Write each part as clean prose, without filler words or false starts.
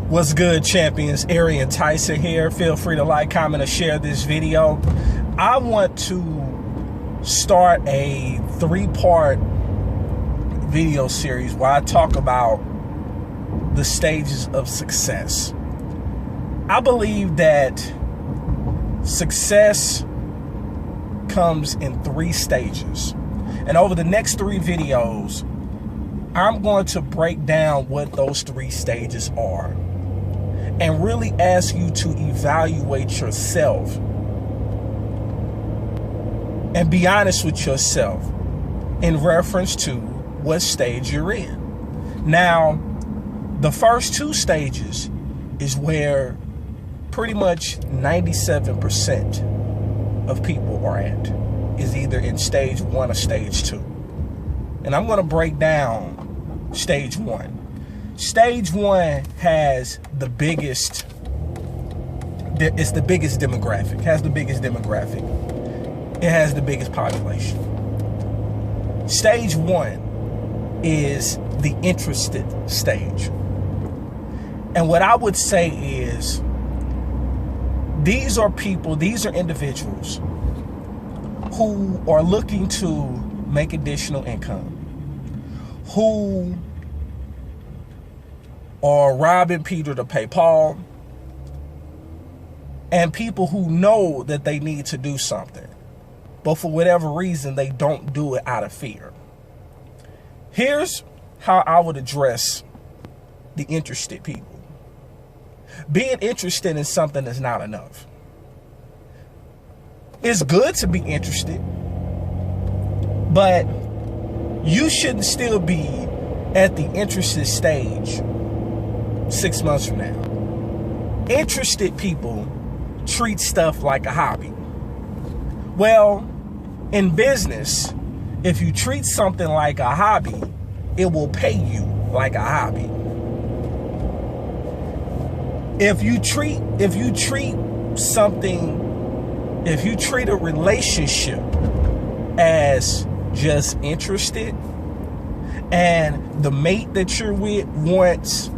What's good, champions? Arian, Tyson here. Feel free to like, comment, or share this video. I want to start a 3-part video series where I talk about the stages of success. I believe that success comes in 3 stages. And over the next 3 videos, I'm going to break down what those 3 stages are and really ask you to evaluate yourself and be honest with yourself in reference to what stage you're in. Now, the first 2 stages is where pretty much 97% of people are at, is either in stage 1 or stage 2. And I'm going to break down stage 1. Stage 1 has the biggest, it's the biggest demographic, has the biggest demographic. It has the biggest population. Stage 1 is the interested stage. And what I would say is, these are people, these are individuals who are looking to make additional income, who are robbing Peter to pay Paul, and people who know that they need to do something, but for whatever reason, they don't do it out of fear. Here's how I would address the interested people. Being interested in something is not enough. It's good to be interested, but you shouldn't still be at the interested stage 6 months from now. Interested people treat stuff like a hobby. Well, in business, if you treat something like a hobby, it will pay you like a hobby. If you treat a relationship as just interested, and the mate that you're with wants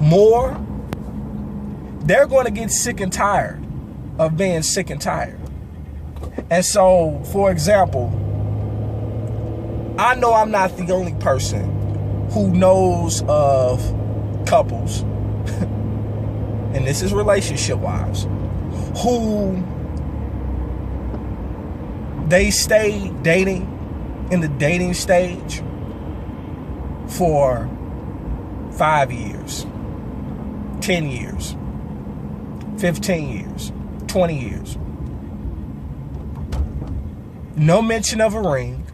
more, they're going to get sick and tired of being sick and tired. And so, for example, I know I'm not the only person who knows of couples, and this is relationship-wise, who they stay dating in the dating stage for 5 years, 10 years, 15 years, 20 years. No mention of a ring,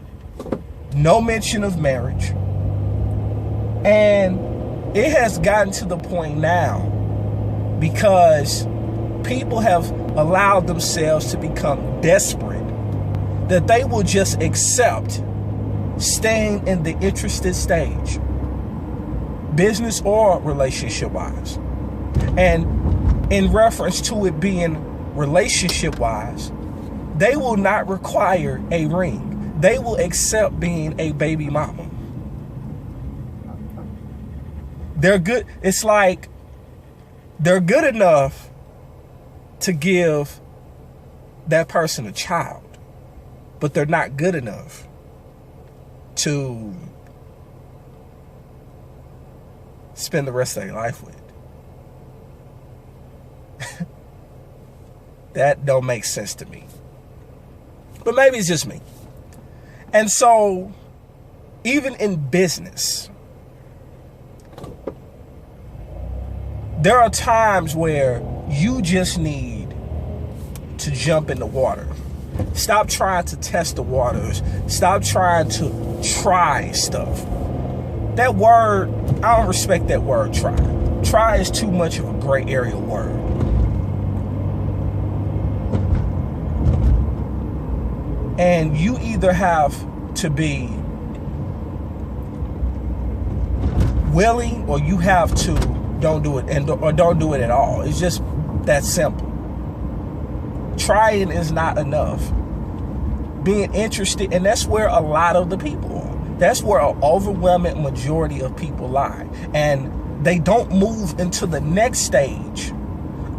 no mention of marriage. And it has gotten to the point now, because people have allowed themselves to become desperate, that they will just accept staying in the interested stage, business or relationship-wise. And in reference to it being relationship-wise, they will not require a ring. They will accept being a baby mama. They're good. It's like they're good enough to give that person a child, but they're not good enough to spend the rest of their life with. That don't make sense to me. But maybe it's just me. And so, even in business, there are times where you just need to jump in the water. Stop trying to test the waters. Stop trying to try stuff. That word, I don't respect that word, try. Try is too much of a gray area word. And you either have to be willing, or you have to don't do it, or don't do it at all. It's just that simple. Trying is not enough. Being interested, and that's where a lot of the people are. That's where an overwhelming majority of people lie. And They don't move into the next stage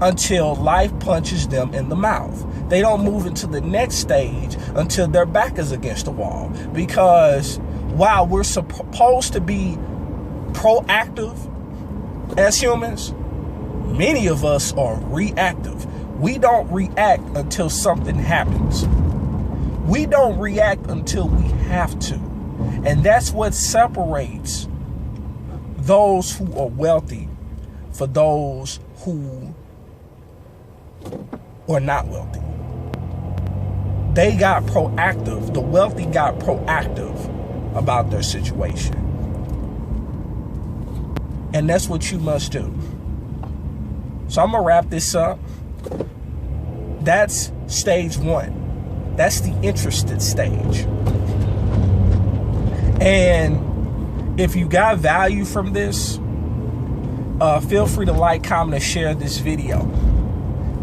until life punches them in the mouth. They don't move into the next stage until their back is against the wall. Because while we're supposed to be proactive as humans, many of us are reactive. We don't react until something happens. We don't react until we have to. And that's what separates those who are wealthy for those who are not wealthy. They got proactive. The wealthy got proactive about their situation. And that's what you must do. So I'm going to wrap this up. That's stage one. That's the interested stage. And if you got value from this, feel free to like, comment, and share this video.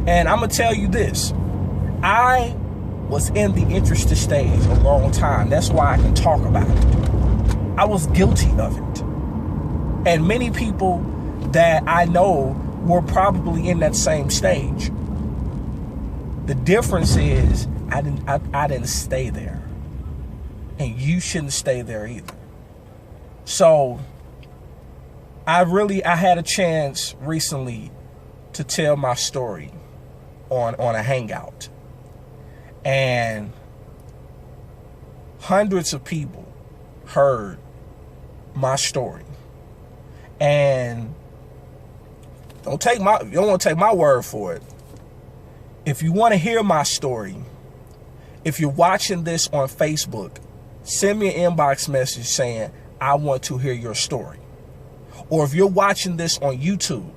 And I'm going to tell you this. I was in the interested stage a long time. That's why I can talk about it. I was guilty of it. And many people that I know were probably in that same stage. The difference is I didn't stay there. And you shouldn't stay there either. So I had a chance recently to tell my story on a hangout. And hundreds of people heard my story. And you don't want to take my word for it. If you want to hear my story, if you're watching this on Facebook, send me an inbox message saying, I want to hear your story. Or if you're watching this on YouTube,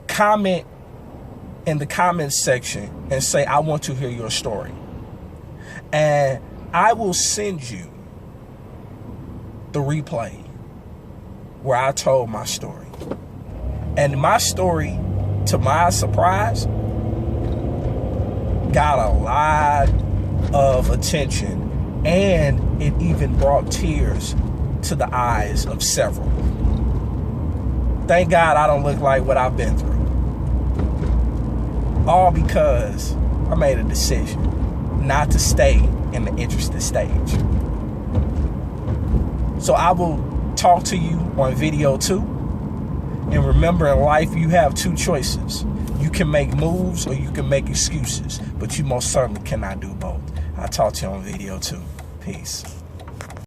comment in the comments section and say, I want to hear your story. And I will send you the replay where I told my story. And my story, to my surprise, got a lot of attention, and it even brought tears to the eyes of several. Thank God I don't look like what I've been through. All because I made a decision not to stay in the interested stage. So I will talk to you on video 2. And remember, in life, you have two choices. You can make moves or you can make excuses, but you most certainly cannot do both. I'll talk to you on video 2. Peace.